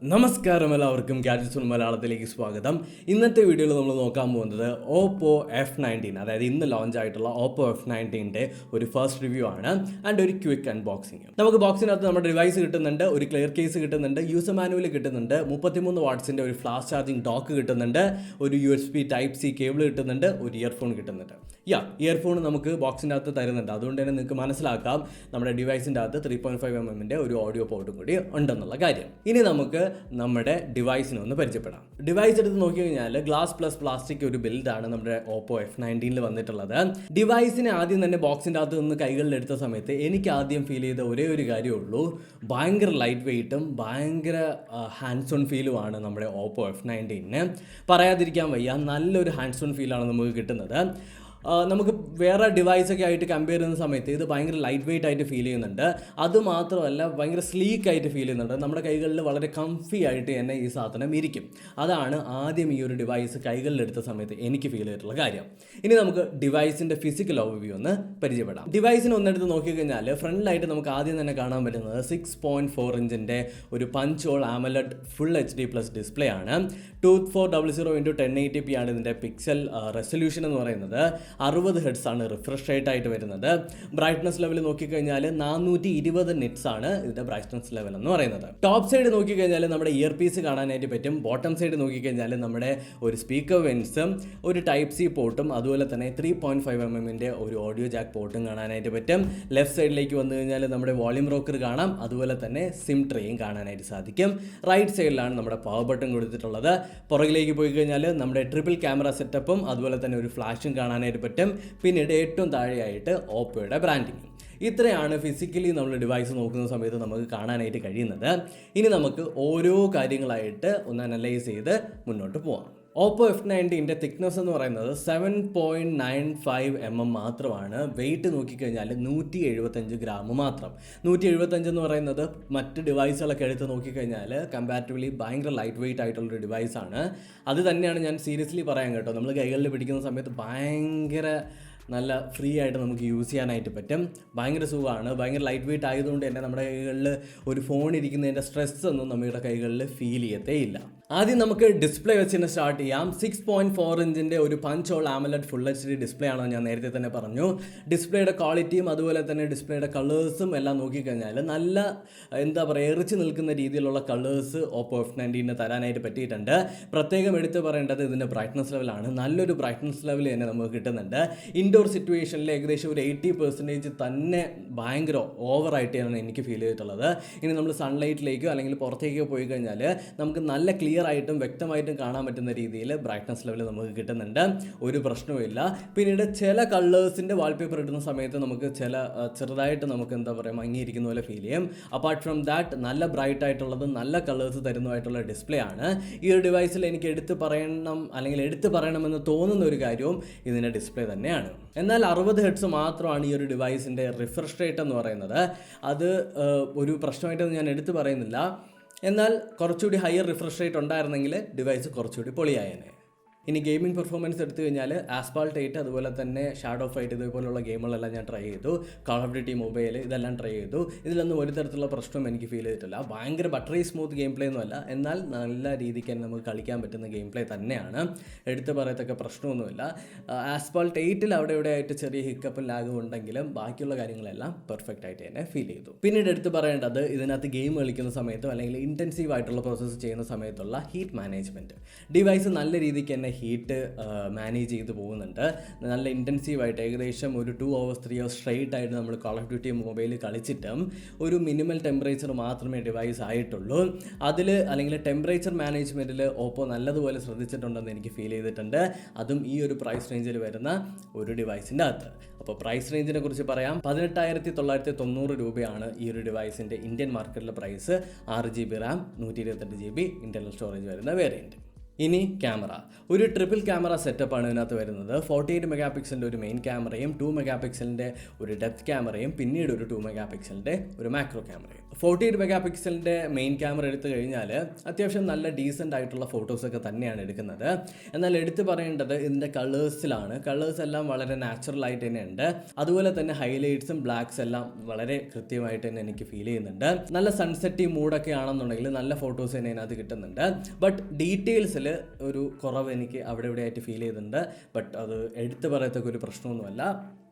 നമസ്കാരം എല്ലാവർക്കും gadgets on മലയാളത്തിലേക്ക് സ്വാഗതം. ഇന്നത്തെ വീഡിയോയിൽ നമ്മൾ നോക്കാൻ പോകുന്നത് OPPO F19, അതായത് ഇന്ന് ലോഞ്ച് ആയിട്ടുള്ള OPPO F19ൻ്റെ ഒരു ഫസ്റ്റ് റിവ്യൂ ആണ് ആൻഡ് ഒരു ക്വിക്ക് അൺബോക്സിങ്. നമുക്ക് ബോക്സിനകത്ത് നമ്മുടെ ഡിവൈസ് കിട്ടുന്നുണ്ട്, ഒരു ക്ലിയർ കേസ് കിട്ടുന്നുണ്ട്, യൂസർ മാനുവൽ കിട്ടുന്നുണ്ട്, 33 വാട്ട്സിൻ്റെ ഒരു ഫ്ലാഷ് ചാർജിങ് ഡോക്ക് കിട്ടുന്നുണ്ട്, ഒരു USB Type-C കേബിൾ കിട്ടുന്നുണ്ട്, ഒരു ഇയർഫോൺ കിട്ടുന്നുണ്ട്. ഇയർഫോൺ നമുക്ക് ബോക്സിൻ്റെ അകത്ത് തരുന്നുണ്ട്. അതുകൊണ്ട് തന്നെ നിങ്ങൾക്ക് മനസ്സിലാക്കാം നമ്മുടെ ഡിവൈസിൻ്റെ അകത്ത് 3.5mm ഒരു ഓഡിയോ പോർട്ടും കൂടി ഉണ്ടെന്നുള്ള കാര്യം. ഇനി നമുക്ക് നമ്മുടെ ഡിവൈസിനെ ഒന്ന് പരിചയപ്പെടാം. ഡിവൈസ് എടുത്ത് നോക്കി കഴിഞ്ഞാൽ ഗ്ലാസ് പ്ലസ് പ്ലാസ്റ്റിക് ഒരു ബിൽഡാണ് നമ്മുടെ OPPO F19 വന്നിട്ടുള്ളത്. ഡിവൈസിനെ ആദ്യം തന്നെ ബോക്സിൻ്റെ അകത്ത് നിന്ന് കൈകളിൽ എടുത്ത സമയത്ത് എനിക്ക് ആദ്യം ഫീൽ ചെയ്ത ഒരേ ഒരു കാര്യമുള്ളൂ, ഭയങ്കര ലൈറ്റ് വെയ്റ്റും ഭയങ്കര ഹാൻഡ്സ് ഓൺ ഫീലുമാണ് നമ്മുടെ OPPO F19. പറയാതിരിക്കാൻ വയ്യ, നല്ലൊരു ഹാൻഡ്സ് ഓൺ ഫീലാണ് നമുക്ക് കിട്ടുന്നത്. നമുക്ക് വേറെ ഡിവൈസൊക്കെ ആയിട്ട് കമ്പയർ ചെയ്യുന്ന സമയത്ത് ഇത് ഭയങ്കര ലൈറ്റ് വെയ്റ്റ് ആയിട്ട് ഫീൽ ചെയ്യുന്നുണ്ട്. അതുമാത്രമല്ല ഭയങ്കര സ്ലീക്ക് ആയിട്ട് ഫീൽ ചെയ്യുന്നുണ്ട്. നമ്മുടെ കൈകളിൽ വളരെ കംഫി ആയിട്ട് തന്നെ ഈ സാധനം ഇരിക്കും. അതാണ് ആദ്യം ഈ ഒരു ഡിവൈസ് കൈകളിലെടുത്ത സമയത്ത് എനിക്ക് ഫീൽ ചെയ്തിട്ടുള്ള കാര്യം. ഇനി നമുക്ക് ഡിവൈസിൻ്റെ ഫിസിക്കൽ ഓവർവ്യൂ ഒന്ന് പരിചയപ്പെടാം. ഡിവൈസിന് ഒന്നെടുത്ത് നോക്കിക്കഴിഞ്ഞാൽ ഫ്രണ്ടിലായിട്ട് നമുക്ക് ആദ്യം തന്നെ കാണാൻ പറ്റുന്നത് 6.4 ഇഞ്ചിൻ്റെ ഒരു punch whole AMOLED full HD+ display ആണ്. 2400x1080p ആണ് ഇതിൻ്റെ പിക്സൽ റെസൊല്യൂഷൻ എന്ന് പറയുന്നത്. 60 Hz ആണ് റിഫ്രഷ് റേറ്റ് ആയിട്ട് വരുന്നത്. ബ്രൈറ്റ്നസ് ലെവൽ നോക്കിക്കഴിഞ്ഞാൽ 420 nits ആണ് ഇതിൻ്റെ ബ്രൈറ്റ്നസ് ലെവൽ എന്ന് പറയുന്നത്. ടോപ്പ് സൈഡ് നോക്കിക്കഴിഞ്ഞാൽ നമ്മുടെ ഇയർ പീസ് കാണാനായിട്ട് പറ്റും. ബോട്ടം സൈഡ് നോക്കിക്കഴിഞ്ഞാൽ നമ്മുടെ ഒരു സ്പീക്കർ വെൻസും ഒരു Type-C പോർട്ടും അതുപോലെ തന്നെ 3.5mm ഒരു ഓഡിയോ ജാക്ക് പോർട്ടും കാണാനായിട്ട് പറ്റും. ലെഫ്റ്റ് സൈഡിലേക്ക് വന്നു കഴിഞ്ഞാൽ നമ്മുടെ വോളിയം റോക്കർ കാണാം, അതുപോലെ തന്നെ സിം ട്രേയും കാണാനായിട്ട് സാധിക്കും. റൈറ്റ് സൈഡിലാണ് നമ്മുടെ പവർ ബട്ടൺ കൊടുത്തിട്ടുള്ളത്. പുറകിലേക്ക് പോയി കഴിഞ്ഞാൽ നമ്മുടെ ട്രിപ്പിൾ ക്യാമറ സെറ്റപ്പും അതുപോലെ തന്നെ ഒരു ഫ്ലാഷും കാണാനായിട്ട് പറ്റും. പിന്നീട് ഏറ്റവും താഴെയായിട്ട് ഓപ്പോയുടെ ബ്രാൻഡിങ്. ഇത്രയാണ് ഫിസിക്കലി നമ്മൾ ഡിവൈസ് നോക്കുന്ന സമയത്ത് നമുക്ക് കാണാനായിട്ട് കഴിയുന്നത്. ഇനി നമുക്ക് ഓരോ കാര്യങ്ങളായിട്ട് ഒന്ന് അനലൈസ് ചെയ്ത് മുന്നോട്ട് പോവാം. OPPO F19ൻ്റെ തിക്നെസ് എന്ന് പറയുന്നത് 7.95mm മാത്രമാണ്. വെയിറ്റ് നോക്കിക്കഴിഞ്ഞാൽ 175 ഗ്രാം മാത്രം. 175 എന്ന് പറയുന്നത് മറ്റ് ഡിവൈസുകളൊക്കെ എടുത്ത് നോക്കിക്കഴിഞ്ഞാൽ കമ്പാരിറ്റീവ്ലി ഭയങ്കര ലൈറ്റ് വെയിറ്റ് ആയിട്ടുള്ളൊരു ഡിവൈസാണ്. അത് തന്നെയാണ് ഞാൻ സീരിയസ്ലി പറയാൻ കേട്ടോ. നമ്മൾ കൈകളിൽ പിടിക്കുന്ന സമയത്ത് ഭയങ്കര നല്ല ഫ്രീ ആയിട്ട് നമുക്ക് യൂസ് ചെയ്യാനായിട്ട് പറ്റും. ഭയങ്കര സുഖമാണ്. ഭയങ്കര ലൈറ്റ് വെയിറ്റ് ആയതുകൊണ്ട് തന്നെ നമ്മുടെ കൈകളിൽ ഒരു ഫോൺ ഇരിക്കുന്നതിൻ്റെ സ്ട്രെസ് ഒന്നും നമ്മുടെ കൈകളിൽ ഫീൽ ചെയ്യത്തേ ഇല്ല. ആദ്യം നമുക്ക് ഡിസ്പ്ലേ വെച്ച് തന്നെ സ്റ്റാർട്ട് ചെയ്യാം. 6.4 ഇഞ്ചിൻ്റെ ഒരു punch whole AMOLED full HD display ആണെന്ന് ഞാൻ നേരത്തെ തന്നെ പറഞ്ഞു. ഡിസ്പ്ലേയുടെ ക്വാളിറ്റിയും അതുപോലെ തന്നെ ഡിസ്പ്ലേയുടെ കളേഴ്സും എല്ലാം നോക്കിക്കഴിഞ്ഞാൽ നല്ല എന്താ പറയുക എറിച്ച് നിൽക്കുന്ന രീതിയിലുള്ള കളേഴ്സ് OPPO F19 തരാനായിട്ട് പറ്റിയിട്ടുണ്ട്. പ്രത്യേകം എടുത്ത് പറയേണ്ടത് ഇതിൻ്റെ ബ്രൈറ്റ്നസ് ലെവലാണ്. നല്ലൊരു ബ്രൈറ്റ്നസ് ലെവൽ തന്നെ നമുക്ക് കിട്ടുന്നുണ്ട്. ഇൻഡോർ സിറ്റുവേഷനിൽ ഏകദേശം ഒരു 80% തന്നെ ഭയങ്കര ഓവറായിട്ടാണ് എനിക്ക് ഫീൽ ചെയ്തിട്ടുള്ളത്. ഇനി നമ്മൾ സൺലൈറ്റിലേക്കോ അല്ലെങ്കിൽ പുറത്തേക്കോ പോയി കഴിഞ്ഞാൽ നമുക്ക് നല്ല ക്ലിയർ ആയിട്ടും വ്യക്തമായിട്ടും കാണാൻ പറ്റുന്ന രീതിയിൽ ബ്രൈറ്റ്നസ് ലെവൽ നമുക്ക് കിട്ടുന്നുണ്ട്. ഒരു പ്രശ്നവുമില്ല. പിന്നീട് ചില കളേഴ്സിൻ്റെ വാൾപേപ്പർ ഇടുന്ന സമയത്ത് നമുക്ക് ചെറുതായിട്ട് നമുക്ക് എന്താ പറയുക മങ്ങിയിരിക്കുന്ന പോലെ ഫീൽ ചെയ്യും. അപ്പാർട്ട് ഫ്രം ദാറ്റ് നല്ല ബ്രൈറ്റ് ആയിട്ടുള്ളതും നല്ല കളേഴ്സ് തരുന്നതായിട്ടുള്ള ഡിസ്പ്ലേ ആണ്. ഈ ഒരു ഡിവൈസിൽ എനിക്ക് എടുത്തു പറയണമെന്ന് തോന്നുന്ന ഒരു കാര്യവും ഇതിൻ്റെ ഡിസ്പ്ലേ തന്നെയാണ്. എന്നാൽ 60 Hz മാത്രമാണ് ഈ ഒരു ഡിവൈസിൻ്റെ റിഫ്രഷ് റേറ്റ് എന്ന് പറയുന്നത്. അത് ഒരു പ്രശ്നമായിട്ടൊന്നും ഞാൻ എടുത്തു പറയുന്നില്ല. എന്നാൽ കുറച്ചുകൂടി ഹയർ റിഫ്രഷ് റേറ്റ് ഉണ്ടായിരുന്നെങ്കിൽ ഡിവൈസ് കുറച്ചുകൂടി പൊളിയായേനെ. ഇനി ഗെയിമിംഗ് പെർഫോമൻസ് എടുത്തു കഴിഞ്ഞാൽ ആസ്പാൾട്ട് 8 അതുപോലെ തന്നെ ഷാഡോ ഫൈറ്റ് ഇതുപോലുള്ള ഗെയിമുകളെല്ലാം ഞാൻ ട്രൈ ചെയ്തു. കോൾ ഓഫ് ഡ്യൂട്ടി മൊബൈൽ ഇതെല്ലാം ട്രൈ ചെയ്തു. ഇതിലൊന്നും ഒരു തരത്തിലുള്ള പ്രശ്നവും എനിക്ക് ഫീൽ ചെയ്തിട്ടില്ല. ഭയങ്കര ബട്ടറി സ്മൂത്ത് ഗെയിം പ്ലേ ഒന്നുമല്ല, എന്നാൽ നല്ല രീതിക്ക് തന്നെ നമുക്ക് കളിക്കാൻ പറ്റുന്ന ഗെയിം പ്ലേ തന്നെയാണ്. എടുത്ത് പറയത്തക്ക പ്രശ്നമൊന്നുമില്ല. ആസ്പാൾട്ട് 8 അവിടെ ഇവിടെ ആയിട്ട് ചെറിയ ഹിക്കപ്പും ലാഗും ഉണ്ടെങ്കിലും ബാക്കിയുള്ള കാര്യങ്ങളെല്ലാം പെർഫെക്റ്റ് ആയിട്ട് തന്നെ ഫീൽ ചെയ്തു. പിന്നീട് എടുത്ത് പറയേണ്ടത് ഇതിനകത്ത് ഗെയിം കളിക്കുന്ന സമയത്തും അല്ലെങ്കിൽ ഇൻറ്റൻസീവ് ആയിട്ടുള്ള പ്രോസസ്സ് ചെയ്യുന്ന സമയത്തുള്ള ഹീറ്റ് മാനേജ്മെൻറ്റ്. ഡിവൈസ് നല്ല രീതിക്ക് തന്നെ ഹീറ്റ് മാനേജ് ചെയ്ത് പോകുന്നുണ്ട്. നല്ല ഇൻറ്റൻസീവായിട്ട് ഏകദേശം ഒരു 2 hours 3 hours സ്ട്രെയിറ്റ് ആയിട്ട് നമ്മൾ കോൾ ഓഫ് ഡ്യൂട്ടി മൊബൈൽ കളിച്ചിട്ടും ഒരു മിനിമൽ ടെമ്പറേച്ചർ മാത്രമേ ഡിവൈസ് ആയിട്ടുള്ളൂ. അതിൽ അല്ലെങ്കിൽ ടെമ്പറേച്ചർ മാനേജ്മെൻറ്റിൽ OPPO നല്ലതുപോലെ ശ്രദ്ധിച്ചിട്ടുണ്ടെന്ന് എനിക്ക് ഫീൽ ചെയ്തിട്ടുണ്ട്. അതും ഈ ഒരു പ്രൈസ് റേഞ്ചിൽ വരുന്ന ഒരു ഡിവൈസിൻ്റെ അകത്ത്. അപ്പോൾ പ്രൈസ് റേഞ്ചിനെ കുറിച്ച് പറയാം. 18,990 രൂപയാണ് ഈ ഒരു ഡിവൈസിൻ്റെ ഇന്ത്യൻ മാർക്കറ്റിലെ price. 6 GB RAM 128 GB internal storage വരുന്ന വേരിയൻറ്റ്. ഇനി ക്യാമറ, ഒരു ട്രിപ്പിൾ ക്യാമറ സെറ്റപ്പാണ് ഇതിനകത്ത് വരുന്നത്. 48 മെഗാ പിക്സലിൻ്റെ ഒരു മെയിൻ ക്യാമറയും 2 മെഗാ പിക്സലിൻ്റെ ഒരു ഡെപ്ത് ക്യാമറയും പിന്നീട് ഒരു 2 മെഗാ പിക്സലിൻ്റെ ഒരു മാക്രോ ക്യാമറയും. 48 മെഗാ പിക്സലിൻ്റെ മെയിൻ ക്യാമറ എടുത്തു കഴിഞ്ഞാൽ അത്യാവശ്യം നല്ല ഡീസൻ്റ് ആയിട്ടുള്ള ഫോട്ടോസൊക്കെ തന്നെയാണ് എടുക്കുന്നത്. എന്നാൽ എടുത്തു പറയേണ്ടത് ഇതിൻ്റെ കളേഴ്സിലാണ്. കളേഴ്സ് എല്ലാം വളരെ നാച്ചുറലായിട്ട് തന്നെ ഉണ്ട്. അതുപോലെ തന്നെ ഹൈലൈറ്റ്സും ബ്ലാക്സ് എല്ലാം വളരെ കൃത്യമായിട്ട് തന്നെ എനിക്ക് ഫീൽ ചെയ്യുന്നുണ്ട്. നല്ല സൺസെറ്റി മൂഡൊക്കെ ആണെന്നുണ്ടെങ്കിൽ നല്ല ഫോട്ടോസ് തന്നെ അതിനകത്ത് കിട്ടുന്നുണ്ട്. ബട്ട് ഡീറ്റെയിൽസിൽ ഒരു കുറവ് എനിക്ക് അവിടെ ഇവിടെ ആയിട്ട് ഫീൽ ചെയ്തിട്ടുണ്ട്. ബട്ട് അത് എടുത്തു പറയത്തക്ക ഒരു പ്രശ്നമൊന്നുമല്ല,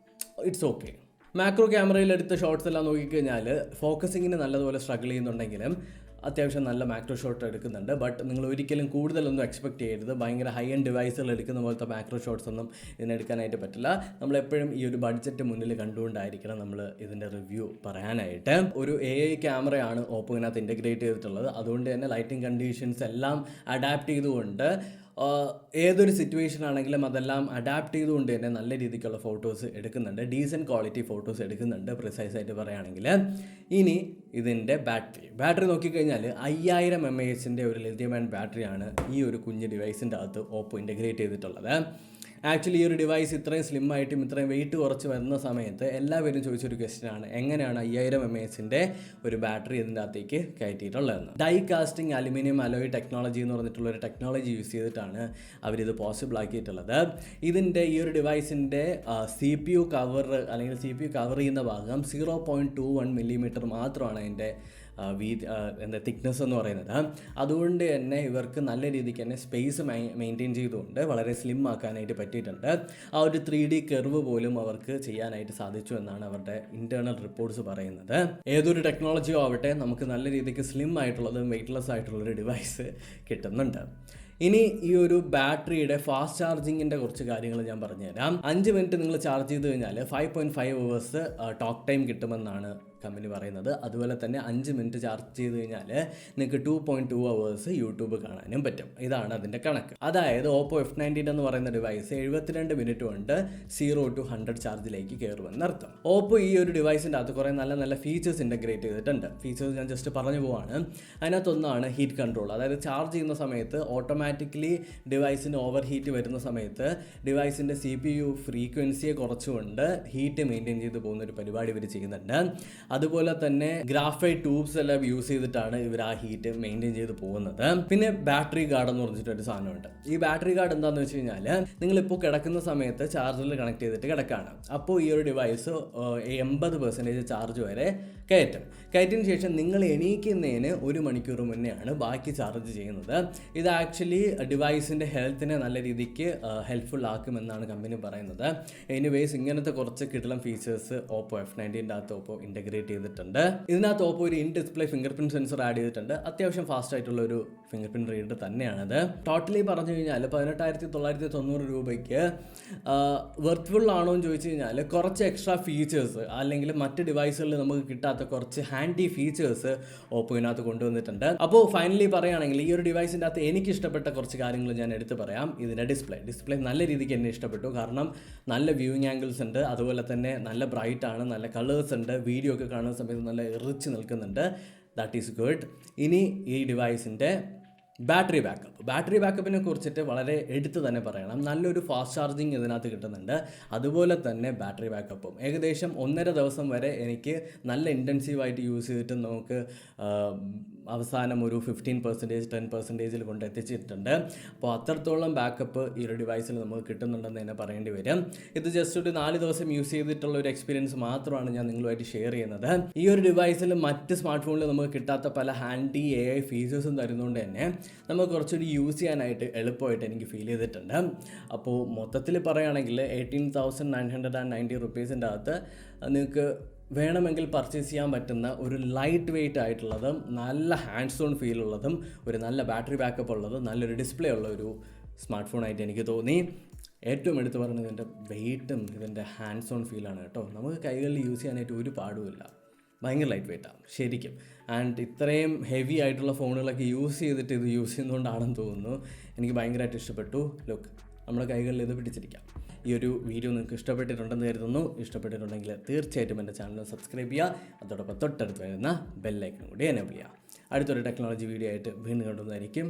ഇറ്റ്സ് ഓക്കെ. മാക്രോ ക്യാമറയിൽ എടുത്ത ഷോട്ട്സ് എല്ലാം നോക്കിക്കഴിഞ്ഞാൽ ഫോക്കസിങ്ങിന് നല്ലതുപോലെ സ്ട്രഗിൾ ചെയ്യുന്നുണ്ടെങ്കിലും അത്യാവശ്യം നല്ല മാക്രോ ഷോട്ട് എടുക്കുന്നുണ്ട്. ബട്ട് നിങ്ങൾ ഒരിക്കലും കൂടുതലൊന്നും എക്സ്പെക്ട് ചെയ്യരുത്. ഭയങ്കര ഹൈ എൻഡ് ഡിവൈസുകൾ എടുക്കുന്ന പോലത്തെ മാക്രോ ഷോട്ട്സ് ഒന്നും ഇതിനെടുക്കാനായിട്ട് പറ്റില്ല. നമ്മളെപ്പോഴും ഈ ഒരു ബഡ്ജറ്റ് മുന്നിൽ കണ്ടുകൊണ്ടായിരിക്കണം നമ്മൾ ഇതിൻ്റെ റിവ്യൂ പറയാനായിട്ട്. ഒരു AI ക്യാമറയാണ് ഓപ്പോയിനകത്ത് ഇൻ്റഗ്രേറ്റ് ചെയ്തിട്ടുള്ളത്. അതുകൊണ്ട് തന്നെ ലൈറ്റിംഗ് കണ്ടീഷൻസ് എല്ലാം അഡാപ്റ്റ് ചെയ്തുകൊണ്ട് ഏതൊരു സിറ്റുവേഷൻ ആണെങ്കിലും അതെല്ലാം അഡാപ്റ്റ് ചെയ്തുകൊണ്ട് തന്നെ നല്ല രീതിക്കുള്ള ഫോട്ടോസ് എടുക്കുന്നുണ്ട്. ഡീസൻറ്റ് ക്വാളിറ്റി ഫോട്ടോസ് എടുക്കുന്നുണ്ട് പ്രിസൈസ് ആയിട്ട് പറയുകയാണെങ്കിൽ. ഇനി ഇതിൻ്റെ ബാറ്ററി നോക്കിക്കഴിഞ്ഞാൽ 5000 mAh ഒരു ലിഥിയം അയൺ ബാറ്ററിയാണ് ഈ ഒരു കുഞ്ഞ് ഡിവൈസിൻ്റെ അകത്ത് ഓപ്പോ ഇൻ്റഗ്രേറ്റ് ചെയ്തിട്ടുള്ളത്. ആക്ച്വലി ഈ ഒരു ഡിവൈസ് ഇത്രയും സ്ലിം ആയിട്ടും ഇത്രയും വെയിറ്റ് കുറച്ച് വരുന്ന സമയത്ത് എല്ലാവരും ചോദിച്ചൊരു ക്വസ്റ്റ്യനാണ്, എങ്ങനെയാണ് 5000 mAh ഒരു ബാറ്ററി ഇതിൻ്റെ അകത്തേക്ക് കയറ്റിയിട്ടുള്ളതെന്ന്. Die casting aluminium alloy technology എന്ന് പറഞ്ഞിട്ടുള്ളൊരു ടെക്നോളജി യൂസ് ചെയ്തിട്ടാണ് അവരിത് പോസിബിൾ ആക്കിയിട്ടുള്ളത്. ഇതിൻ്റെ ഈ ഒരു ഡിവൈസിൻ്റെ CPU കവർ അല്ലെങ്കിൽ CPU കവർ ചെയ്യുന്ന ഭാഗം 0.21 mm മാത്രമാണ് അതിൻ്റെ തിക്നെസ് എന്ന് പറയുന്നത്. അതുകൊണ്ട് തന്നെ ഇവർക്ക് നല്ല രീതിക്ക് തന്നെ സ്പേസ് മെയിൻറ്റെയിൻ ചെയ്തുകൊണ്ട് വളരെ സ്ലിം ആക്കാനായിട്ട് പറ്റിയിട്ടുണ്ട്. ആ ഒരു 3D കർവ് പോലും അവർക്ക് ചെയ്യാനായിട്ട് സാധിച്ചു എന്നാണ് അവരുടെ ഇൻറ്റേർണൽ റിപ്പോർട്ട്സ് പറയുന്നത്. ഏതൊരു ടെക്നോളജിയോ ആവട്ടെ, നമുക്ക് നല്ല രീതിക്ക് സ്ലിം ആയിട്ടുള്ളതും വെയ്റ്റ്ലെസ് ആയിട്ടുള്ളൊരു ഡിവൈസ് കിട്ടുന്നുണ്ട്. ഇനി ഈ ഒരു ബാറ്ററിയുടെ ഫാസ്റ്റ് ചാർജിങ്ങിൻ്റെ കുറച്ച് കാര്യങ്ങൾ ഞാൻ പറഞ്ഞുതരാം. 5 മിനിറ്റ് നിങ്ങൾ ചാർജ് ചെയ്ത് കഴിഞ്ഞാൽ 5.5 hours ടോക്ക് ടൈം കിട്ടുമെന്നാണ് കമ്പനി പറയുന്നത്. അതുപോലെ തന്നെ 5 മിനിറ്റ് ചാർജ് ചെയ്ത് കഴിഞ്ഞാൽ നിങ്ങൾക്ക് 2.2 hours യൂട്യൂബ് കാണാനും പറ്റും. ഇതാണ് അതിൻ്റെ കണക്ക്. അതായത് OPPO F19 എന്ന് പറയുന്ന ഡിവൈസ് 72 മിനിറ്റ് കൊണ്ട് 0 to 100 ചാർജിലേക്ക് കയറുമെന്നർത്ഥം. ഓപ്പോ ഈ ഒരു ഡിവൈസിൻ്റെ അകത്ത് കുറേ നല്ല നല്ല ഫീച്ചേഴ്സ് ഇൻ്റഗ്രേറ്റ് ചെയ്തിട്ടുണ്ട്. ഫീച്ചേഴ്സ് ഞാൻ ജസ്റ്റ് പറഞ്ഞു പോവാണ്. അതിനകത്തൊന്നാണ് ഹീറ്റ് കൺട്രോൾ. അതായത് ചാർജ് ചെയ്യുന്ന സമയത്ത് ഓട്ടോമാറ്റിക്കലി ഡിവൈസിന് ഓവർ ഹീറ്റ് വരുന്ന സമയത്ത് ഡിവൈസിൻ്റെ CPU ഫ്രീക്വൻസിയെ കുറച്ചുകൊണ്ട് ഹീറ്റ് മെയിൻറ്റെയിൻ ചെയ്ത് പോകുന്ന ഒരു പരിപാടി ഇവർ ചെയ്യുന്നുണ്ട്. അതുപോലെ തന്നെ ഗ്രാഫൈറ്റ് ട്യൂബ്സ് എല്ലാം യൂസ് ചെയ്തിട്ടാണ് ഇവർ ആ ഹീറ്റ് മെയിൻറ്റെയിൻ ചെയ്ത് പോകുന്നത്. പിന്നെ ബാറ്ററി ഗാർഡ് എന്ന് പറഞ്ഞിട്ടൊരു സാധനമുണ്ട്. ഈ ബാറ്ററി ഗാർഡ് എന്താണെന്ന് വെച്ച് കഴിഞ്ഞാൽ നിങ്ങളിപ്പോൾ കിടക്കുന്ന സമയത്ത് ചാർജറിൽ കണക്ട് ചെയ്തിട്ട് കിടക്കുകയാണ്. അപ്പോൾ ഈ ഒരു ഡിവൈസ് 80% ചാർജ് വരെ കയറ്റിന് ശേഷം നിങ്ങൾ എണീക്കുന്നതിന് 1 മണിക്കൂർ മുന്നെയാണ് ബാക്കി ചാർജ് ചെയ്യുന്നത്. ഇത് ആക്ച്വലി ഡിവൈസിൻ്റെ ഹെൽത്തിനെ നല്ല രീതിക്ക് ഹെൽപ്ഫുൾ ആക്കുമെന്നാണ് കമ്പനി പറയുന്നത്. എനിവേസ് ഇങ്ങനത്തെ കുറച്ച് കിടിലം ഫീച്ചേഴ്സ് ഓപ്പോ F19 അകത്ത് ഓപ്പോ ഇൻ്റഗ്രേറ്റ് ചെയ്തിട്ടുണ്ട്. ഇതിനകത്ത് ഓപ്പോ ഒരു in display finger print sensor add ചെയ്തിട്ടുണ്ട്. അത്യാവശ്യം ഫാസ്റ്റ് ആയിട്ടുള്ള ഒരു ഫിംഗർ പ്രിന്റ് റീഡർ തന്നെയാണത്. ടോട്ടലി പറഞ്ഞു കഴിഞ്ഞാൽ 18,990 രൂപയ്ക്ക് വെർത്ത്ഫുൾ ആണോ എന്ന് ചോദിച്ചു കഴിഞ്ഞാൽ കുറച്ച് എക്സ്ട്രാ ഫീച്ചേഴ്സ് അല്ലെങ്കിൽ മറ്റ് ഡിവൈസുകളിൽ നമുക്ക് കിട്ടാത്ത കുറച്ച് ഹാൻഡി ഫീച്ചേഴ്സ് ഓപ്പോ ഇതിനകത്ത് കൊണ്ടുവന്നിട്ടുണ്ട്. അപ്പോൾ ഫൈനലി പറയുകയാണെങ്കിൽ ഈ ഒരു ഡിവൈസിൻ്റെ അകത്ത് എനിക്ക് ഇഷ്ടപ്പെട്ട കുറച്ച് കാര്യങ്ങൾ ഞാൻ എടുത്ത് പറയാം. ഇതിൻ്റെ ഡിസ്പ്ലേ നല്ല രീതിക്ക് എന്നെ ഇഷ്ടപ്പെട്ടു. കാരണം നല്ല വ്യൂയിങ് ആംഗിൾസ് ഉണ്ട്, അതുപോലെ തന്നെ നല്ല ബ്രൈറ്റ് ആണ്, നല്ല കളേഴ്സ് ഉണ്ട്, വീഡിയോ ഒക്കെ കാണുന്ന സമയത്ത് നല്ല എറിച്ച് നിൽക്കുന്നുണ്ട്. That is good. ഇനി ഈ ഡിവൈസിൻ്റെ ബാറ്ററി ബാക്കപ്പിനെ കുറിച്ചിട്ട് വളരെ എടുത്ത് തന്നെ പറയണം. നല്ലൊരു ഫാസ്റ്റ് ചാർജിങ് ഇതിനകത്ത് കിട്ടുന്നുണ്ട്. അതുപോലെ തന്നെ ബാറ്ററി ബാക്കപ്പും ഏകദേശം 1.5 ദിവസം വരെ എനിക്ക് നല്ല ഇൻറ്റൻസീവായിട്ട് യൂസ് ചെയ്തിട്ട് നമുക്ക് അവസാനം ഒരു 15%, 10% കൊണ്ട് എത്തിച്ചിട്ടുണ്ട്. അപ്പോൾ അത്രത്തോളം ബാക്കപ്പ് ഈ ഒരു ഡിവൈസിൽ നമുക്ക് കിട്ടുന്നുണ്ടെന്ന് തന്നെ പറയേണ്ടി വരും. ഇത് ജസ്റ്റ് ഒരു 4 ദിവസം യൂസ് ചെയ്തിട്ടുള്ള ഒരു എക്സ്പീരിയൻസ് മാത്രമാണ് ഞാൻ നിങ്ങളുമായിട്ട് ഷെയർ ചെയ്യുന്നത്. ഈ ഒരു ഡിവൈസിൽ മറ്റ് സ്മാർട്ട് ഫോണിൽ നമുക്ക് കിട്ടാത്ത പല ഹാൻഡി AI ഫീച്ചേഴ്സും തരുന്നതുകൊണ്ട് തന്നെ നമുക്ക് കുറച്ചുകൂടി യൂസ് ചെയ്യാനായിട്ട് എളുപ്പമായിട്ട് എനിക്ക് ഫീൽ ചെയ്തിട്ടുണ്ട്. അപ്പോൾ മൊത്തത്തിൽ പറയുകയാണെങ്കിൽ 18,990 റുപ്പീസിൻ്റെ അകത്ത് നിങ്ങൾക്ക് വേണമെങ്കിൽ പർച്ചേസ് ചെയ്യാൻ പറ്റുന്ന ഒരു ലൈറ്റ് വെയ്റ്റ് ആയിട്ടുള്ളതും നല്ല ഹാൻഡ്സ് ഓൺ ഫീൽ ഉള്ളതും ഒരു നല്ല ബാറ്ററി ബാക്കപ്പ് ഉള്ളതും നല്ലൊരു ഡിസ്പ്ലേ ഉള്ള ഒരു സ്മാർട്ട് ഫോണായിട്ട് എനിക്ക് തോന്നി. ഏറ്റവും എടുത്തു പറയുന്നത് ഇതിൻ്റെ വെയ്റ്റും ഇതിൻ്റെ ഹാൻഡ്സ് ഓൺ ഫീലാണ് കേട്ടോ. നമുക്ക് കൈകളിൽ യൂസ് ചെയ്യാനായിട്ട് ഒരു പാടുമില്ല. ഭയങ്കര ലൈറ്റ് വെയ്റ്റാണ് ശരിക്കും. ആൻഡ് ഇത്രയും ഹെവി ആയിട്ടുള്ള ഫോണുകളൊക്കെ യൂസ് ചെയ്തിട്ട് ഇത് യൂസ് ചെയ്യുന്നതുകൊണ്ടാണെന്ന് തോന്നുന്നു. എനിക്ക് ഭയങ്കരമായിട്ട് ഇഷ്ടപ്പെട്ടു. ലുക്ക്, നമ്മുടെ കൈകളിൽ ഇത് പിടിച്ചിരിക്കാം. ഈ ഒരു വീഡിയോ നിങ്ങൾക്ക് ഇഷ്ടപ്പെട്ടിട്ടുണ്ടെന്ന് കരുതുന്നു. ഇഷ്ടപ്പെട്ടിട്ടുണ്ടെങ്കിൽ തീർച്ചയായിട്ടും എൻ്റെ ചാനൽ സബ്സ്ക്രൈബ് ചെയ്യുക. അതോടൊപ്പം തൊട്ടടുത്ത് വരുന്ന ബെല്ലൈക്കനും കൂടി എനേബിൾ ചെയ്യുക. അടുത്തൊരു ടെക്നോളജി വീഡിയോ ആയിട്ട് വീണ്ടും കണ്ടുവന്നായിരിക്കും.